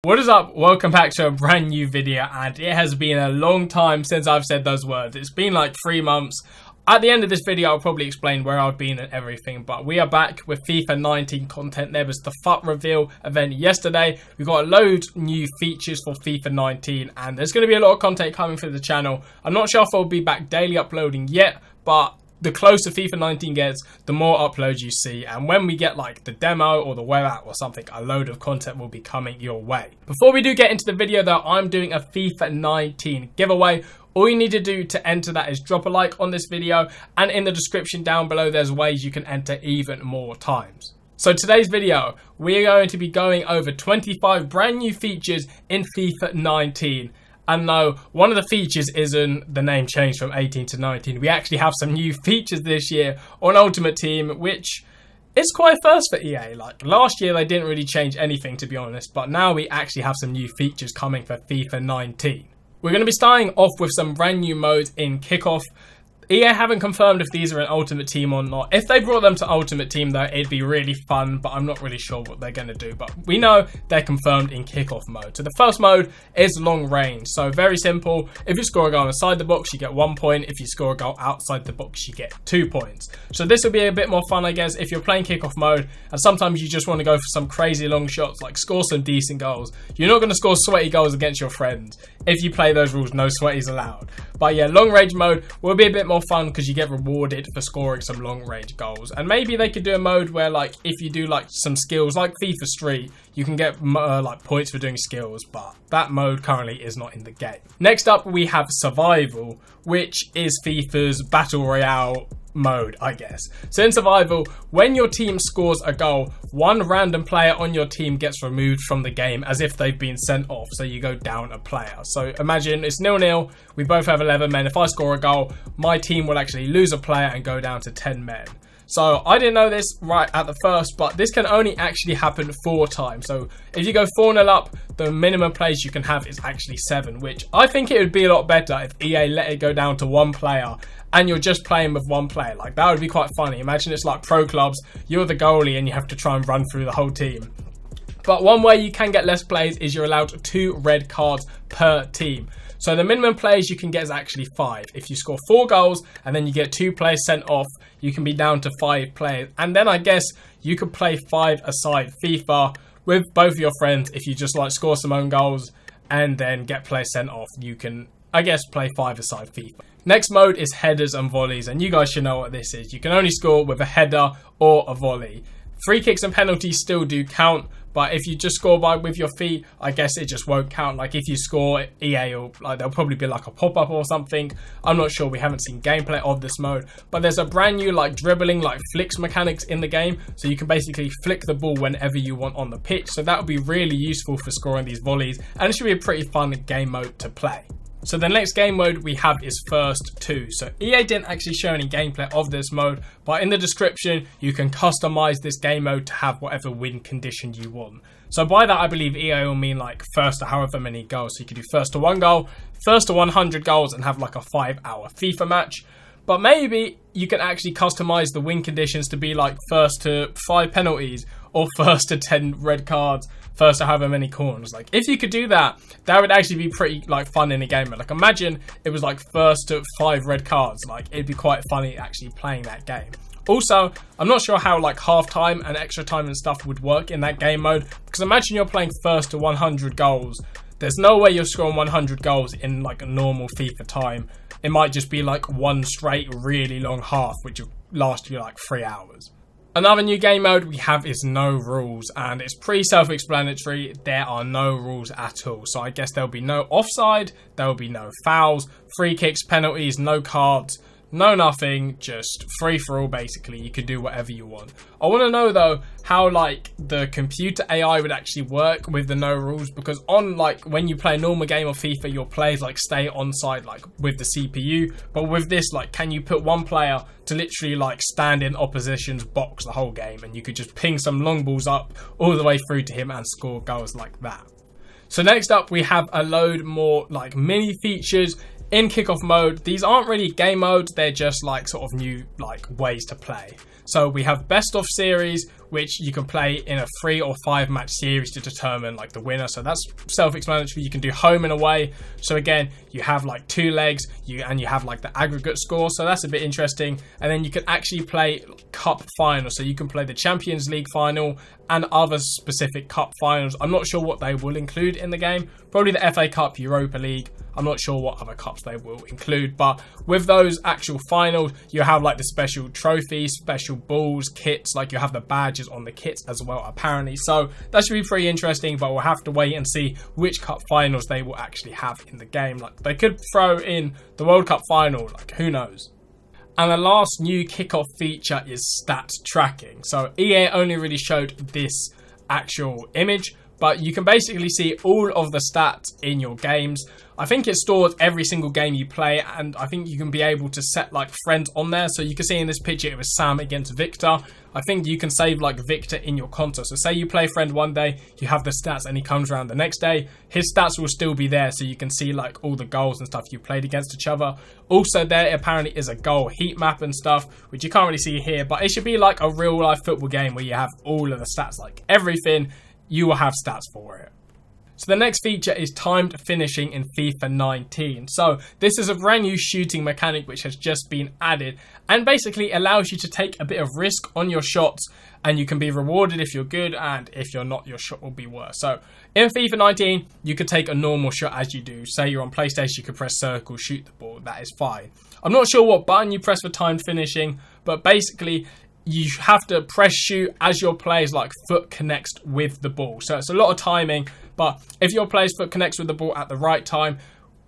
What is up? Welcome back to a brand new video, and it has been a long time since I've said those words. It's been like 3 months. At the end of this video, I'll probably explain where I've been and everything, but we are back with FIFA 19 content. There was the FUT reveal event yesterday. We got a load new features for FIFA 19, and there's going to be a lot of content coming through the channel. I'm not sure if I'll be back daily uploading yet, but the closer FIFA 19 gets, the more uploads you see, and when we get like the demo or the web app or something, a load of content will be coming your way. Before we do get into the video though, I'm doing a FIFA 19 giveaway. All you need to do to enter that is drop a like on this video, and in the description down below there's ways you can enter even more times. So today's video, we are going to be going over 25 brand new features in FIFA 19. And no, one of the features isn't the name change from 18 to 19. We actually have some new features this year on Ultimate Team, which is quite a first for EA. Like last year, they didn't really change anything, to be honest. But now we actually have some new features coming for FIFA 19. We're going to be starting off with some brand new modes in Kickoff. EA haven't confirmed if these are in Ultimate Team or not. If they brought them to Ultimate Team though, it'd be really fun, but I'm not really sure what they're going to do. But we know they're confirmed in Kickoff mode. So the first mode is long range. So very simple. If you score a goal inside the box, you get 1 point. If you score a goal outside the box, you get 2 points. So this will be a bit more fun, I guess, if you're playing Kickoff mode and sometimes you just want to go for some crazy long shots, like score some decent goals. You're not going to score sweaty goals against your friends. If you play those rules, no sweaties allowed. But yeah, long range mode will be a bit more fun because you get rewarded for scoring some long range goals. And maybe they could do a mode where, like, if you do like some skills like FIFA Street, you can get like points for doing skills, but that mode currently is not in the game. Next up, we have Survival, which is FIFA's Battle Royale mode, I guess. So in Survival, when your team scores a goal, one random player on your team gets removed from the game as if they've been sent off, so you go down a player. So imagine it's 0-0, we both have 11 men. If I score a goal, my team will actually lose a player and go down to 10 men. So I didn't know this right at the first, but this can only actually happen 4 times. So if you go 4-0 up, the minimum plays you can have is actually 7, which I think it would be a lot better if EA let it go down to 1 player and you're just playing with 1 player. Like, that would be quite funny. Imagine it's like pro clubs, you're the goalie and you have to try and run through the whole team. But one way you can get less plays is you're allowed 2 red cards per team. So the minimum plays you can get is actually 5. If you score 4 goals and then you get 2 players sent off, you can be down to 5 players. And then I guess you could play 5-a-side FIFA with both of your friends. If you just like score some own goals and then get players sent off, you can, I guess, play 5-a-side FIFA. Next mode is headers and volleys, and you guys should know what this is. You can only score with a header or a volley. Free kicks and penalties still do count, but if you just score with your feet, I guess it just won't count. Like if you score, EA will, like, there'll probably be like a pop-up or something. I'm not sure, we haven't seen gameplay of this mode, but there's a brand new like dribbling, like flicks mechanics in the game, so you can basically flick the ball whenever you want on the pitch. So that would be really useful for scoring these volleys, and it should be a pretty fun game mode to play. So the next game mode we have is First 2. So EA didn't actually show any gameplay of this mode, but in the description you can customize this game mode to have whatever win condition you want. So by that I believe EA will mean like first to however many goals. So you could do first to 1 goal, first to 100 goals and have like a 5-hour FIFA match. But maybe you can actually customize the win conditions to be like first to 5 penalties or first to 10 red cards, first to however many corners. Like if you could do that, that would actually be pretty like fun in a game. Like imagine it was like first to 5 red cards. Like it'd be quite funny actually playing that game. Also, I'm not sure how like half time and extra time and stuff would work in that game mode, because imagine you're playing first to 100 goals. There's no way you're scoring 100 goals in like a normal FIFA time. It might just be like one straight really long half, which will last you like 3 hours. Another new game mode we have is No Rules, and it's pretty self-explanatory. There are no rules at all. So I guess there'll be no offside, there'll be no fouls, free kicks, penalties, no cards, no nothing, just free for all basically. You can do whatever you want. I want to know though how like the computer AI would actually work with the no rules, because on like when you play a normal game of FIFA, your players like stay on side like with the CPU, but with this, like, can you put one player to literally like stand in opposition's box the whole game, and you could just ping some long balls up all the way through to him and score goals like that. So next up we have a load more like mini features in Kickoff mode. These aren't really game modes, they're just like sort of new like ways to play. So we have best of series, which you can play in a 3 or 5 match series to determine like the winner. So that's self-explanatory. You can do home and away. So again, you have like 2 legs, and you have like the aggregate score. So that's a bit interesting. And then you can actually play cup finals. So you can play the Champions League final and other specific cup finals. I'm not sure what they will include in the game. Probably the FA Cup, Europa League. I'm not sure what other cups they will include, but with those actual finals, you have like the special trophies, special balls, kits, like you have the badges on the kits as well, apparently. So that should be pretty interesting, but we'll have to wait and see which cup finals they will actually have in the game. Like they could throw in the World Cup final, like who knows. And the last new Kickoff feature is stats tracking. So EA only really showed this actual image, but you can basically see all of the stats in your games. I think it stores every single game you play, and I think you can be able to set like friends on there. So you can see in this picture it was Sam against Victor. I think you can save like Victor in your console. So say you play friend one day, you have the stats, and he comes around the next day, his stats will still be there, so you can see like all the goals and stuff you played against each other. Also there apparently is a goal heat map and stuff, which you can't really see here, but it should be like a real life football game where you have all of the stats, like everything, you will have stats for it. So the next feature is timed finishing in FIFA 19. So this is a brand new shooting mechanic which has just been added and basically allows you to take a bit of risk on your shots, and you can be rewarded if you're good, and if you're not, your shot will be worse. So in FIFA 19, you could take a normal shot as you do. Say you're on PlayStation, you could press circle, shoot the ball, that is fine. I'm not sure what button you press for timed finishing, but basically you have to press shoot as your player's like foot connects with the ball. So it's a lot of timing, but if your player's foot connects with the ball at the right time,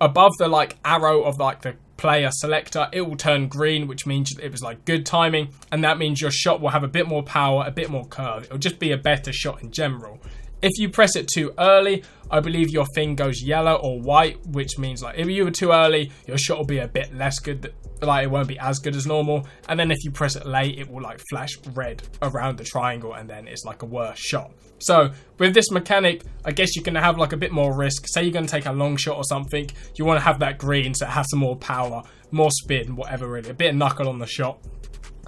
above the like arrow of like the player selector, it will turn green, which means it was like good timing, and that means your shot will have a bit more power, a bit more curve. It'll just be a better shot in general. If you press it too early, I believe your thing goes yellow or white, which means like if you were too early, your shot will be a bit less good, like it won't be as good as normal. And then if you press it late, it will like flash red around the triangle, and then it's like a worse shot. So with this mechanic, I guess you can have like a bit more risk. Say you're going to take a long shot or something, you want to have that green so it has some more power, more spin, whatever really, a bit of knuckle on the shot.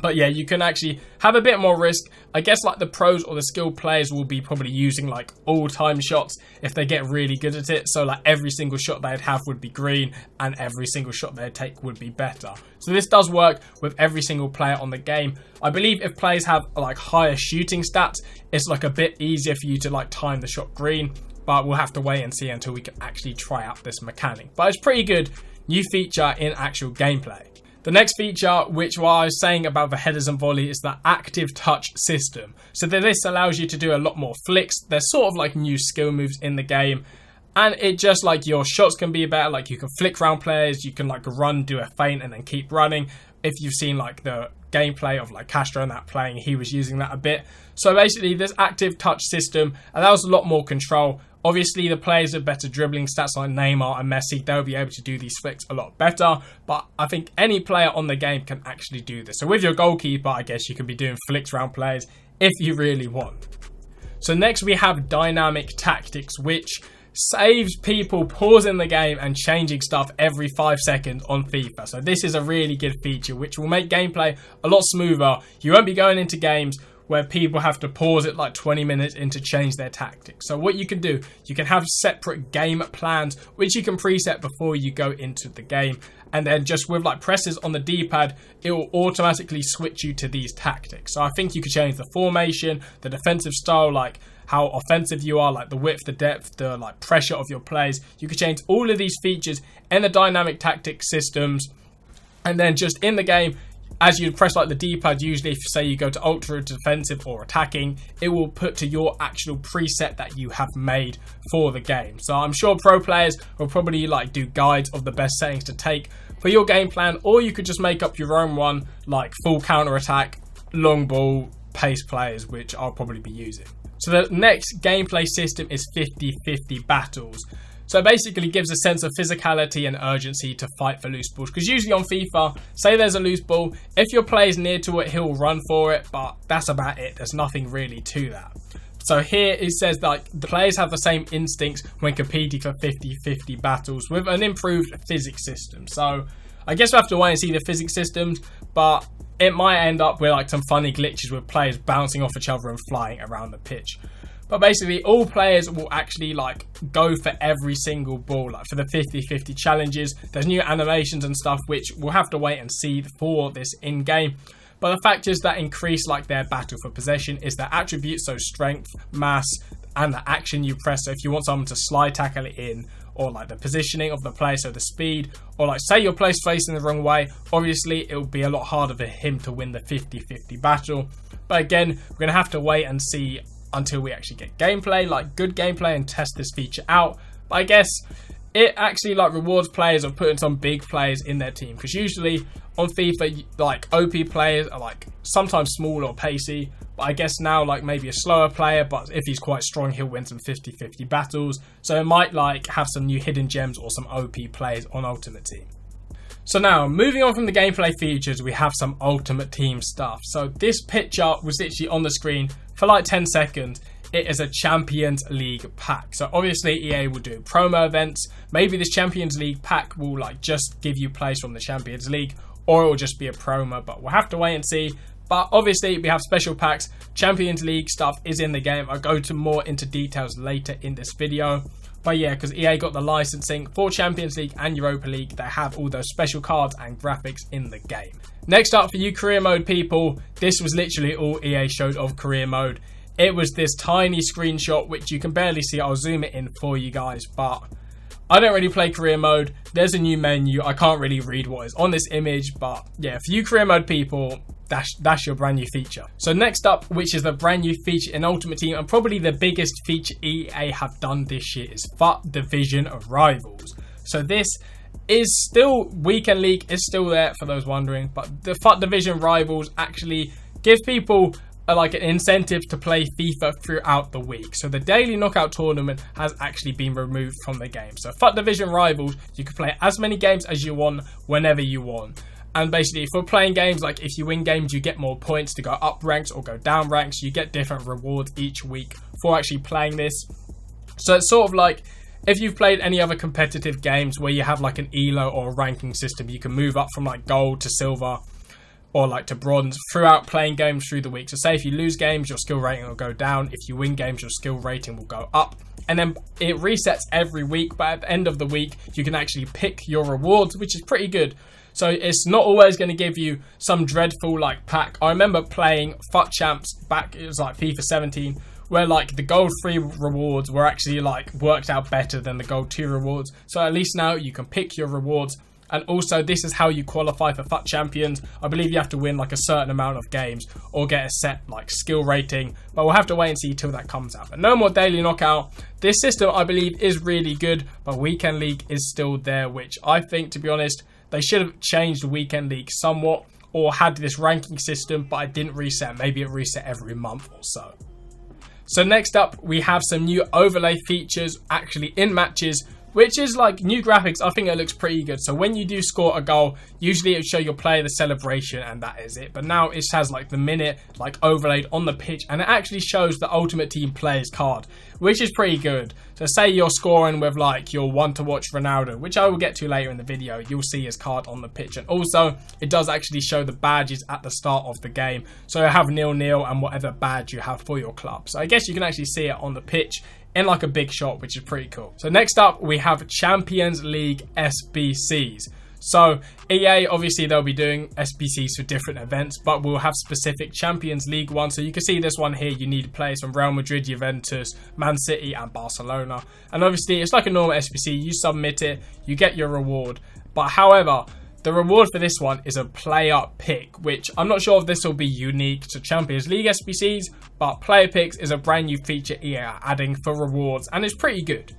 But yeah, you can actually have a bit more risk. I guess like the pros or the skilled players will be probably using like all-time shots if they get really good at it. So like every single shot they'd have would be green, and every single shot they'd take would be better. So this does work with every single player on the game. I believe if players have like higher shooting stats, it's like a bit easier for you to like time the shot green. But we'll have to wait and see until we can actually try out this mechanic. But it's pretty good new feature in actual gameplay. The next feature, which what I was saying about the headers and volley, is the active touch system. So this allows you to do a lot more flicks. There's sort of like new skill moves in the game, and it just like your shots can be better. Like you can flick around players, you can like run, do a feint, and then keep running. If you've seen like the gameplay of like Castro and that playing, he was using that a bit. So basically this active touch system allows a lot more control. Obviously, the players with better dribbling stats like Neymar and Messi, they'll be able to do these flicks a lot better. But I think any player on the game can actually do this. So with your goalkeeper, I guess you can be doing flicks around players if you really want. So next we have dynamic tactics, which saves people pausing the game and changing stuff every 5 seconds on FIFA. So this is a really good feature which will make gameplay a lot smoother. You won't be going into games where people have to pause it like 20 minutes in to change their tactics. So what you can do, you can have separate game plans which you can preset before you go into the game, and then just with like presses on the D-pad, it will automatically switch you to these tactics. So I think you could change the formation, the defensive style, like how offensive you are, like the width, the depth, the like pressure of your plays. You could change all of these features in the dynamic tactics systems, and then just in the game, as you press like the D-pad, usually if say you go to ultra defensive or attacking, it will put to your actual preset that you have made for the game. So I'm sure pro players will probably like do guides of the best settings to take for your game plan, or you could just make up your own one, like full counter attack, long ball, pace players, which I'll probably be using. So the next gameplay system is 50-50 battles. So it basically gives a sense of physicality and urgency to fight for loose balls. Because usually on FIFA, say there's a loose ball, if your player's near to it, he'll run for it, but that's about it. There's nothing really to that. So here it says like the players have the same instincts when competing for 50-50 battles with an improved physics system. So I guess we'll have to wait and see the physics systems, but it might end up with like some funny glitches with players bouncing off each other and flying around the pitch. But basically, all players will actually like go for every single ball, like for the 50-50 challenges. There's new animations and stuff which we'll have to wait and see for this in-game. But the factors that increase like their battle for possession is their attributes, so strength, mass, and the action you press. So if you want someone to slide tackle it in, or like the positioning of the player, so the speed, or like say your player's facing the wrong way, obviously it will be a lot harder for him to win the 50-50 battle. But again, we're going to have to wait and see until we actually get gameplay, like good gameplay, and test this feature out. But I guess it actually like rewards players of putting some big players in their team, because usually on FIFA like OP players are like sometimes small or pacey, but I guess now like maybe a slower player, but if he's quite strong he'll win some 50-50 battles. So it might like have some new hidden gems or some OP players on Ultimate Team. So now, moving on from the gameplay features, we have some Ultimate Team stuff. So this picture was literally on the screen for like 10 seconds. It is a Champions League pack. So obviously EA will do promo events. Maybe this Champions League pack will like just give you players from the Champions League, or it will just be a promo, but we'll have to wait and see. But obviously we have special packs. Champions League stuff is in the game. I'll go more into details later in this video. But yeah, because EA got the licensing for Champions League and Europa League, they have all those special cards and graphics in the game. Next up for you career mode people, this was literally all EA showed of career mode. It was this tiny screenshot which you can barely see. I'll zoom it in for you guys, but I don't really play career mode. There's a new menu. I can't really read what is on this image, but yeah, for you career mode people, that's your brand new feature. So next up, which is the brand new feature in Ultimate Team, and probably the biggest feature EA have done this year, is FUT Division Rivals. So this is still, Weekend League is still there for those wondering, but the FUT Division Rivals actually give people like an incentive to play FIFA throughout the week. So the daily knockout tournament has actually been removed from the game. So FUT Division Rivals, you can play as many games as you want, whenever you want. And basically, for playing games, like if you win games, you get more points to go up ranks or go down ranks. You get different rewards each week for actually playing this. So it's sort of like if you've played any other competitive games where you have like an ELO or a ranking system, you can move up from like gold to silver or like to bronze throughout playing games through the week. So say if you lose games, your skill rating will go down. If you win games, your skill rating will go up. And then it resets every week, but at the end of the week, you can actually pick your rewards, which is pretty good. So it's not always going to give you some dreadful like pack. I remember playing FUT Champs back, it was like FIFA 17, where like the gold 3 rewards were actually like worked out better than the gold 2 rewards. So at least now you can pick your rewards. And also this is how you qualify for FUT Champions. I believe you have to win like a certain amount of games or get a set like skill rating. But we'll have to wait and see till that comes out. But no more daily knockout. This system I believe is really good, but Weekend League is still there, which I think, to be honest, they should have changed the Weekend League somewhat or had this ranking system, but it didn't reset. Maybe it reset every month or so. So next up, we have some new overlay features actually in matches, which is like new graphics. I think it looks pretty good. So when you do score a goal, usually it would show your player the celebration and that is it. But now it has like the minute like overlaid on the pitch, and it actually shows the Ultimate Team player's card, which is pretty good. So say you're scoring with like your want to watch Ronaldo, which I will get to later in the video, you'll see his card on the pitch. And also it does actually show the badges at the start of the game. So you have 0-0 and whatever badge you have for your club. So I guess you can actually see it on the pitch in like a big shot, which is pretty cool. So next up, we have Champions League SBCs. So EA, obviously they'll be doing SBCs for different events, but we'll have specific Champions League ones. So you can see this one here, you need players from Real Madrid, Juventus, Man City and Barcelona. And obviously it's like a normal SBC, you submit it, you get your reward. But however, the reward for this one is a player pick, which I'm not sure if this will be unique to Champions League SBCs, but player picks is a brand new feature EA are adding for rewards, and it's pretty good.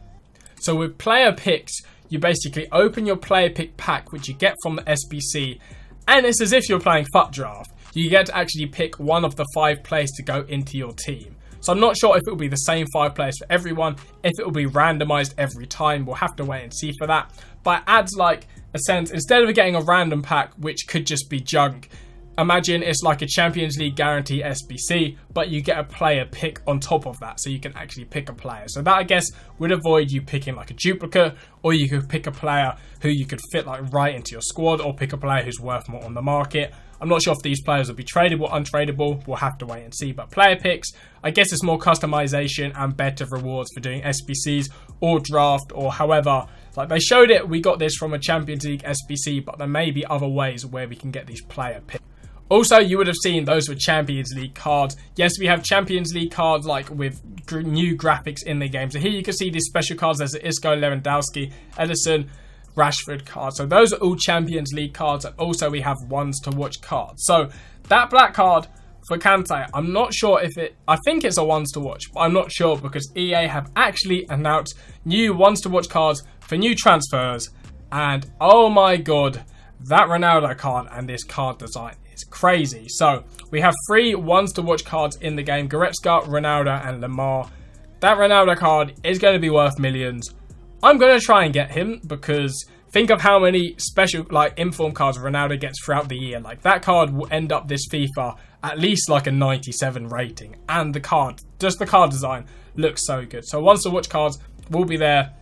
So with player picks, you basically open your player pick pack, which you get from the SBC, and it's as if you're playing FUT Draft. You get to actually pick one of the 5 players to go into your team. So I'm not sure if it will be the same 5 players for everyone, if it will be randomized every time. We'll have to wait and see for that. But it adds like a sense, instead of getting a random pack, which could just be junk, imagine it's like a Champions League guarantee SBC, but you get a player pick on top of that, so you can actually pick a player. So that, I guess, would avoid you picking like a duplicate, or you could pick a player who you could fit like right into your squad, or pick a player who's worth more on the market. I'm not sure if these players will be tradable, untradeable. We'll have to wait and see. But player picks, I guess it's more customization and better rewards for doing SBCs or draft, or however. Like they showed it, we got this from a Champions League SBC, but there may be other ways where we can get these player picks. Also, you would have seen those were Champions League cards. Yes, we have Champions League cards like with new graphics in the game. So here you can see these special cards. There's the Isco, Lewandowski, Edison, Rashford cards. So those are all Champions League cards. And also we have ones to watch cards. So that black card for Kante, I'm not sure if I think it's a ones to watch, but I'm not sure because EA have actually announced new ones to watch cards for new transfers. And oh my god, that Ronaldo card and this card design is crazy. So we have 3 ones to watch cards in the game: Goretzka, Ronaldo and Lamar. That Ronaldo card is going to be worth millions. I'm going to try and get him because think of how many special like inform cards Ronaldo gets throughout the year. Like that card will end up this FIFA at least like a 97 rating, and the card, just the card design, looks so good. So ones to watch cards will be there.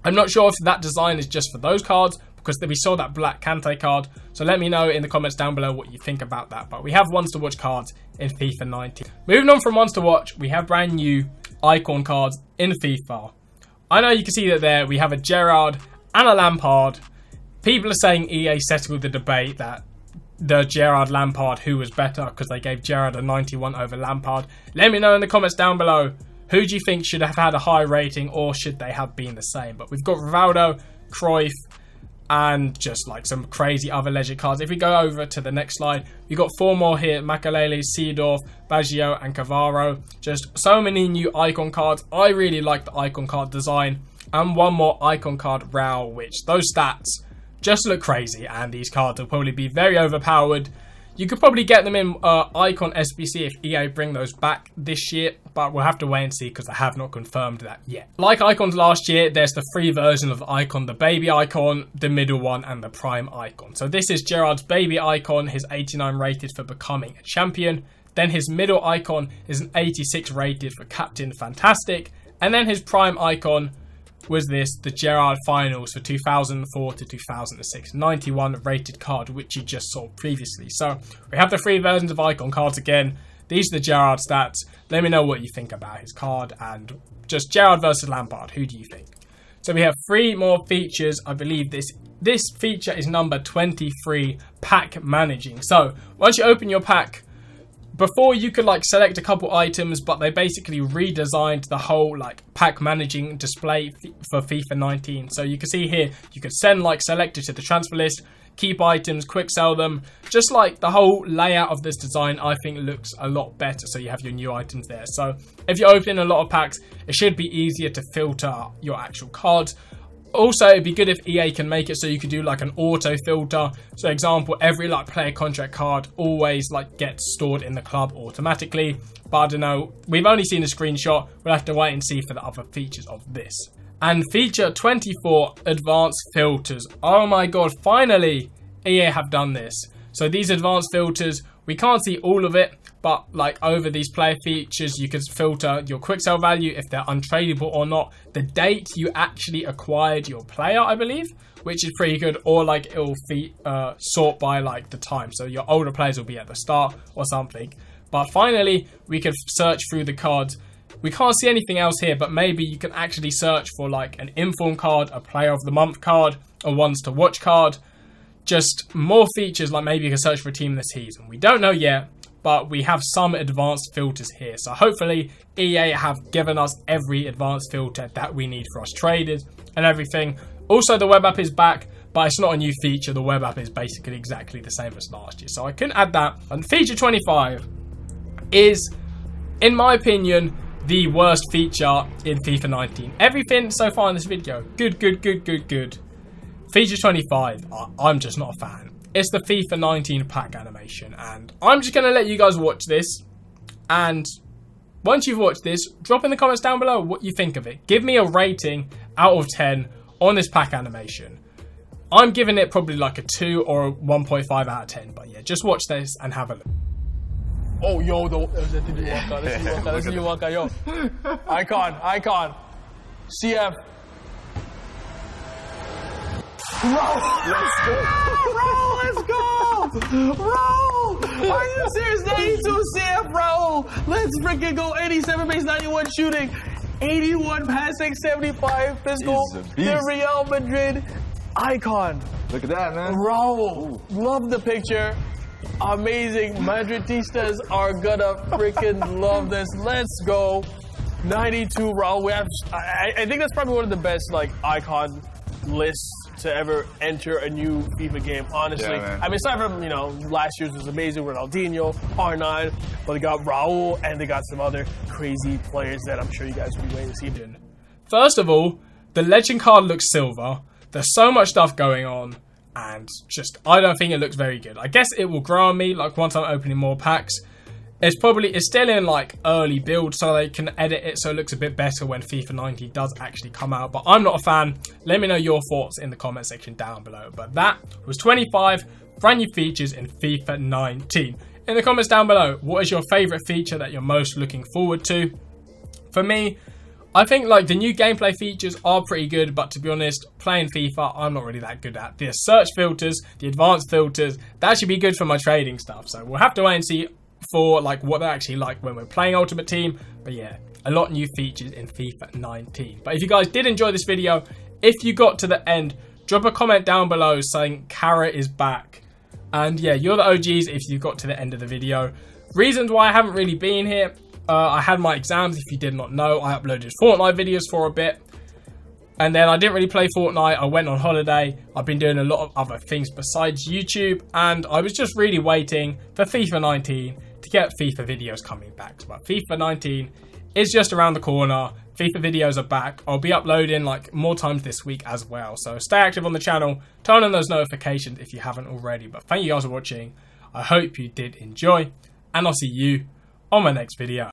I'm not sure if that design is just for those cards, because we saw that black Kante card. So let me know in the comments down below what you think about that. But we have ones to watch cards in FIFA 19. Moving on from ones to watch, we have brand new icon cards in FIFA. I know you can see that there we have a Gerrard and a Lampard. People are saying EA settled the debate that the Gerrard Lampard, who was better, because they gave Gerrard a 91 over Lampard. Let me know in the comments down below, who do you think should have had a high rating, or should they have been the same? But we've got Rivaldo, Cruyff, and just like some crazy other legend cards. If we go over to the next slide, we've got 4 more here: Makalele, Seedorf, Baggio and Cavaro. Just so many new icon cards. I really like the icon card design. And 1 more icon card, royale, which those stats just look crazy, and these cards will probably be very overpowered. You could probably get them in icon SBC if EA bring those back this year, but we'll have to wait and see because I have not confirmed that yet. Like icons last year, there's the 3 versions of the icon: the baby icon, the middle one and the prime icon. So this is Gerrard's baby icon, his 89 rated for becoming a champion. Then his middle icon is an 86 rated for Captain Fantastic. And then his prime icon was this, the Gerrard Finals for 2004 to 2006, 91 rated card, which you just saw previously. So we have the 3 versions of icon cards again. These are the Gerrard stats. Let me know what you think about his card, and just Gerrard versus Lampard, who do you think? So we have 3 more features. I believe this feature is number 23, pack managing. So once you open your pack, before you could like select a couple items, but they basically redesigned the whole like pack managing display for FIFA 19. So you can see here, you could send like selected to the transfer list, keep items, quick sell them. Just like the whole layout of this design, I think looks a lot better. So you have your new items there. So if you're opening a lot of packs, it should be easier to filter your actual cards. Also, it'd be good if EA can make it so you could do like an auto filter. So example, every like player contract card always like gets stored in the club automatically. But I don't know, we've only seen a screenshot. We'll have to wait and see for the other features of this. And feature 24, advanced filters. Oh my god, finally EA have done this. So these advanced filters, we can't see all of it, but like over these player features, you can filter your quick sell value, if they're untradeable or not, the date you actually acquired your player, I believe, which is pretty good, or like it'll sort by like the time. So your older players will be at the start or something. But finally, we can search through the cards. We can't see anything else here, but maybe you can actually search for like an inform card, a player of the month card, a ones to watch card. Just more features, like maybe you can search for a team of the season. We don't know yet, but we have some advanced filters here. So hopefully EA have given us every advanced filter that we need for us traders and everything. Also, the web app is back, but it's not a new feature. The web app is basically exactly the same as last year. So I couldn't add that. And feature 25 is, in my opinion, the worst feature in FIFA 19. Everything so far in this video, good. Feature 25, I'm just not a fan. It's the FIFA 19 pack animation, and I'm just going to let you guys watch this. And once you've watched this, drop in the comments down below what you think of it. Give me a rating out of 10 on this pack animation. I'm giving it probably like a 2 or a 1.5 out of 10. But yeah, just watch this and have a look. Oh, yo, let's see you walk out, yo. Icon. CF. Let's go! Bro! Are you serious? 92 CF, bro! Let's freaking go. 87 base, 91 shooting, 81 passing, 75 physical. The Real Madrid icon. Look at that, man. Bro, love the picture. Amazing. Madridistas are gonna freaking love this. Let's go. 92 Raul. We have. I think that's probably one of the best like icon lists to ever enter a new FIFA game. Honestly, yeah, I mean, aside from last year's was amazing. Ronaldinho, R9, but they got Raul and they got some other crazy players that I'm sure you guys will be waiting to see. First of all, the legend card looks silver. There's so much stuff going on. And just, I don't think it looks very good. I guess it will grow on me, like once I'm opening more packs. It's still in like early build, so they can edit it so it looks a bit better when FIFA 19 does actually come out. But I'm not a fan. Let me know your thoughts in the comment section down below. But that was 25 brand new features in FIFA 19. In the comments down below, what is your favourite feature that you're most looking forward to? For me, I think like the new gameplay features are pretty good, but to be honest, playing FIFA, I'm not really that good at. The search filters, the advanced filters, that should be good for my trading stuff. So we'll have to wait and see for like what they're actually like when we're playing Ultimate Team. But yeah, a lot of new features in FIFA 19. But if you guys did enjoy this video, if you got to the end, drop a comment down below saying Carrot is back. And yeah, you're the OGs if you got to the end of the video. Reasons why I haven't really been here. I had my exams, if you did not know. I uploaded Fortnite videos for a bit. And then I didn't really play Fortnite. I went on holiday. I've been doing a lot of other things besides YouTube. And I was just really waiting for FIFA 19 to get FIFA videos coming back. But FIFA 19 is just around the corner. FIFA videos are back. I'll be uploading like more times this week as well. So stay active on the channel. Turn on those notifications if you haven't already. But thank you guys for watching. I hope you did enjoy. And I'll see you on my next video.